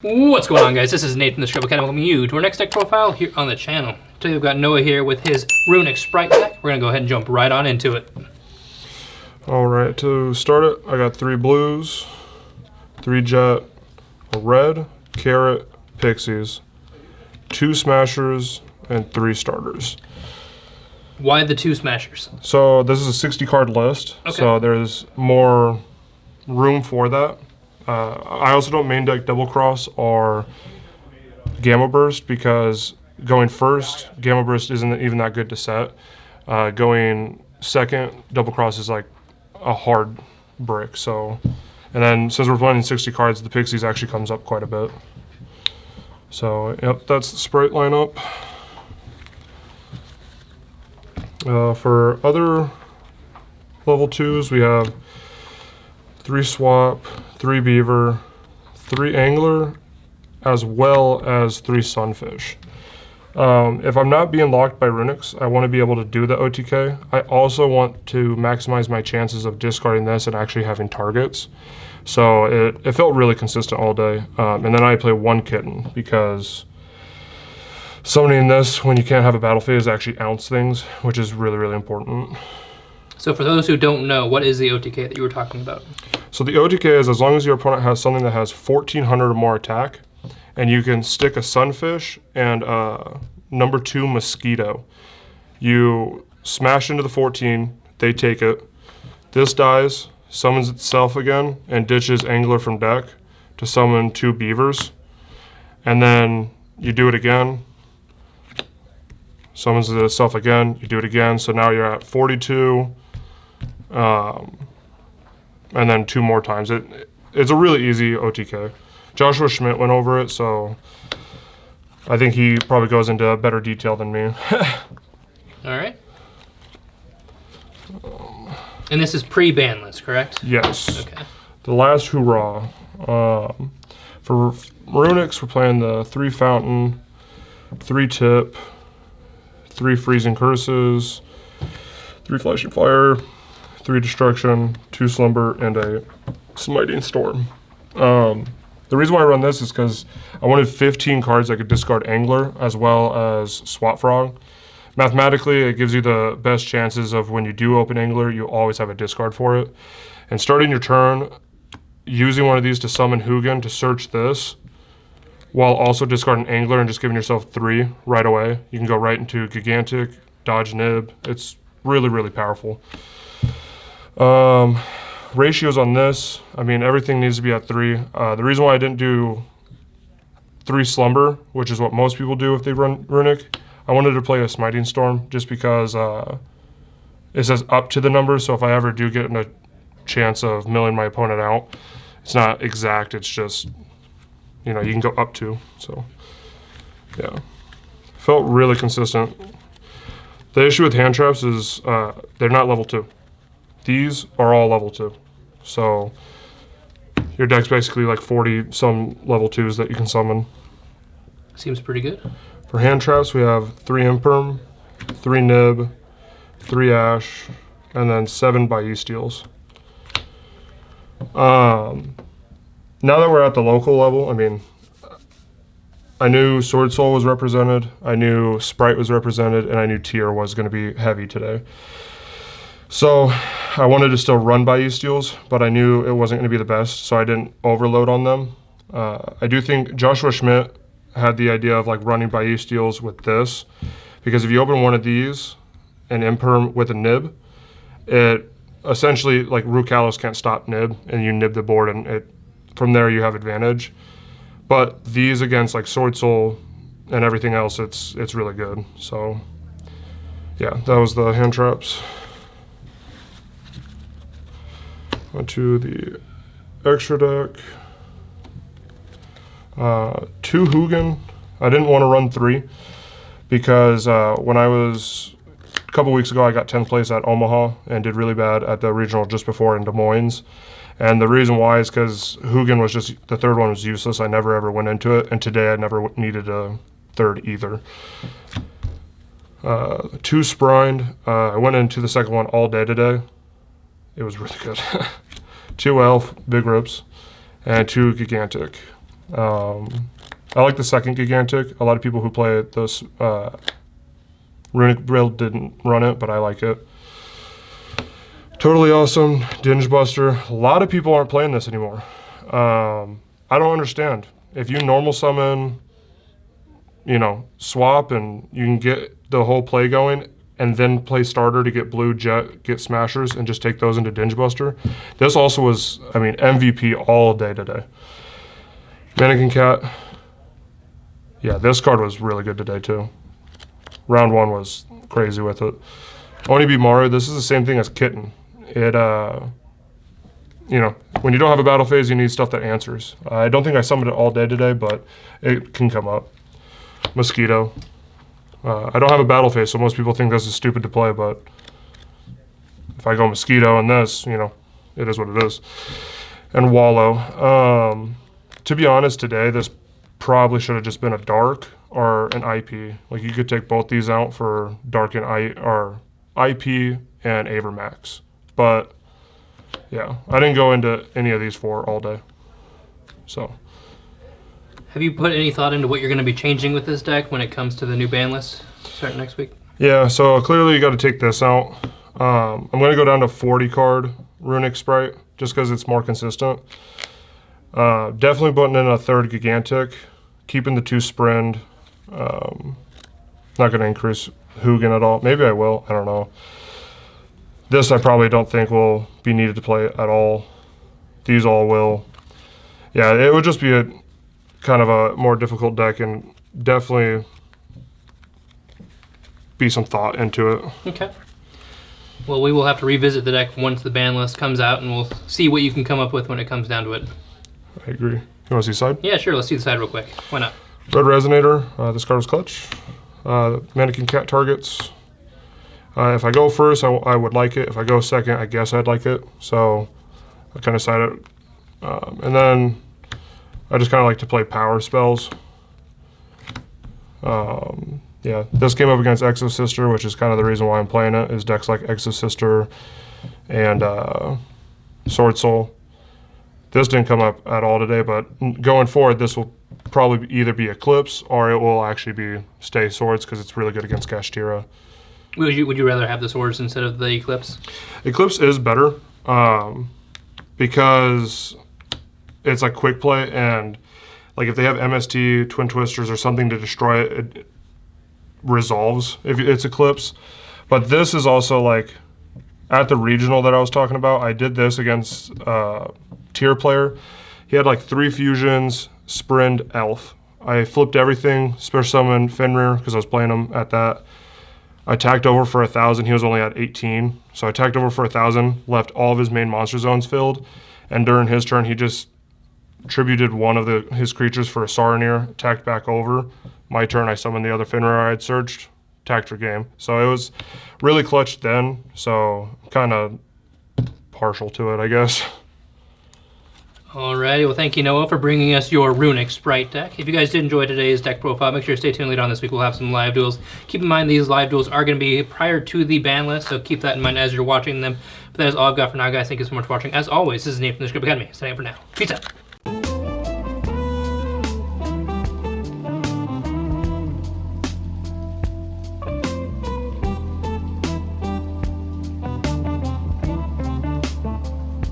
What's going on, guys? This is Nathan, the Scribble Cat. Welcome you to our next deck profile here on the channel. Today we've got Noah here with his Runick Spright deck. We're gonna go ahead and jump right on into it. All right, to start it, I got 3 blues, 3 jet, a red, carrot, pixies, 2 smashers, and 3 starters. Why the 2 smashers? So this is a 60 card list, so there's more room for that. I also don't main deck Double Cross or Gamma Burst because going first, Gamma Burst isn't even that good to set. Going second, Double Cross is like a hard brick. So, and then since we're playing 60 cards, the Pixies actually comes up quite a bit. So, yep, that's the Sprite lineup. For other level 2s, we have 3 swap, 3 beaver, 3 angler, as well as 3 sunfish. If I'm not being locked by Runicks, I want to be able to do the OTK. I also want to maximize my chances of discarding this and actually having targets. So it felt really consistent all day. And then I play 1 kitten because summoning this when you can't have a battle phase actually ounce things, which is really, really important. So for those who don't know, what is the OTK that you were talking about? So the OTK is as long as your opponent has something that has 1400 or more attack, and you can stick a sunfish and a number 2 mosquito. You smash into the 14, they take it. This dies, summons itself again, and ditches angler from deck to summon 2 beavers. And then you do it again, summons itself again, you do it again, so now you're at 42. And then 2 more times. It's a really easy OTK. Joshua Schmidt went over it, so I think he probably goes into better detail than me. All right. And this is pre-ban list, correct? Yes. Okay. The last hurrah. For Runicks, we're playing the 3 fountain, 3 tip, 3 freezing curses, 3 flashing fire, 3 destruction, 2 slumber, and a smiting storm. The reason why I run this is because I wanted 15 cards I could discard angler as well as swap frog. Mathematically, it gives you the best chances of when you do open angler, you always have a discard for it. And starting your turn, using one of these to summon Hugin to search this, while also discarding angler and just giving yourself 3 right away. You can go right into gigantic, dodge nib. It's really, really powerful. Ratios on this, I mean, everything needs to be at 3. The reason why I didn't do 3 slumber, which is what most people do if they run Runick, I wanted to play a smiting storm just because it says up to the number, so if I ever do get a chance of milling my opponent out, it's not exact, it's just, you know, you can go up to, so yeah. Felt really consistent. The issue with hand traps is they're not level 2. These are all level 2. So your deck's basically like 40 some level 2s that you can summon. Seems pretty good. For hand traps, we have 3 imperm, 3 nib, 3 ash, and then 7 Bayou steals. Now that we're at the local level, I mean, I knew Sword Soul was represented, I knew Sprite was represented, and I knew Tier was going to be heavy today. So I wanted to still run Bayou steals, but I knew it wasn't going to be the best, so I didn't overload on them. I do think Joshua Schmidt had the idea of like running Bayou steals with this, because if you open one of these, an imperm with a nib, it essentially, like Rukalos can't stop nib, and you nib the board, and from there you have advantage. But these against like Sword Soul and everything else, it's really good. So yeah, that was the hand traps. Onto the extra deck. 2 Hugin. I didn't want to run 3 because when I was a couple weeks ago, I got 10th place at Omaha and did really bad at the regional just before in Des Moines. And the reason why is because Hugin was just, the 3rd one was useless. I never ever went into it, and today I never needed a 3rd either. 2 Sprined. I went into the 2nd one all day today. It was really good. 2 elf, big rips, and 2 gigantic. I like the second Gigantic. A lot of people who play this Runick build didn't run it, but I like it. Totally awesome. Dinge Buster. A lot of people aren't playing this anymore. I don't understand. If you normal summon, you know, swap and you can get the whole play going and then play starter to get blue, jet, get smashers, and just take those into Dinge Buster. This also was, I mean, MVP all day today. Mannequin Cat. Yeah, this card was really good today too. Round 1 was crazy with it. Oni Maru, this is the same thing as Kitten. It, you know, when you don't have a battle phase, you need stuff that answers. I don't think I summoned it all day today, but it can come up. Mosquito. I don't have a battle phase, so most people think this is stupid to play, but if I go Mosquito and this, you know, it is what it is. And Wallow. To be honest, today, this probably should have just been a Dark or an IP. Like, you could take both these out for Dark and IP and Avermax. But, yeah, I didn't go into any of these 4 all day. So. Have you put any thought into what you're going to be changing with this deck when it comes to the new ban list starting next week? Yeah, so clearly you got to take this out. I'm going to go down to 40 card Runick Spright just because it's more consistent. Definitely putting in a 3rd Gigantic, keeping the 2 Sprint. Not going to increase Hugin at all. Maybe I will. I don't know. This I probably don't think will be needed to play at all. These all will. Yeah, it would just be a kind of a more difficult deck and definitely be some thought into it. Okay. Well, we will have to revisit the deck once the ban list comes out, and we'll see what you can come up with when it comes down to it. I agree. You want to see side? Yeah, sure. Let's see the side real quick. Why not? Red Resonator. This card was clutch. Mannequin Cat targets. If I go first, I would like it. If I go second, I guess I'd like it. So I kind of side it. And then I just kind of like to play power spells. Yeah, this came up against Exosister, which is kind of the reason why I'm playing it, is decks like Exosister and Sword Soul. This didn't come up at all today, but going forward, this will probably either be Eclipse or it will actually be stay Swords because it's really good against Kashtira. Would you rather have the Swords instead of the Eclipse? Eclipse is better because it's like quick play, and like if they have MST, Twin Twisters, or something to destroy it, it resolves if it's Eclipse. But this is also like at the regional that I was talking about, I did this against tier player. He had like 3 fusions, Sprint, Elf. I flipped everything, special summon Fenrir because I was playing him at that. I tacked over for 1,000. He was only at 18. So I tacked over for 1,000, left all of his main monster zones filled, and during his turn, he just tributed one of his creatures for a Saronir, tacked back over. My turn, I summoned the other Fenrir I had searched, tacked for game. So it was really clutch then, so kind of partial to it, I guess. Alrighty, well thank you Noah for bringing us your Runick Spright deck. If you guys did enjoy today's deck profile, make sure to stay tuned later on this week. We'll have some live duels. Keep in mind these live duels are going to be prior to the ban list, so keep that in mind as you're watching them. But that is all I've got for now, guys. Thank you so much for watching. As always, this is Nate from the Script Academy. Signing out for now. Peace out.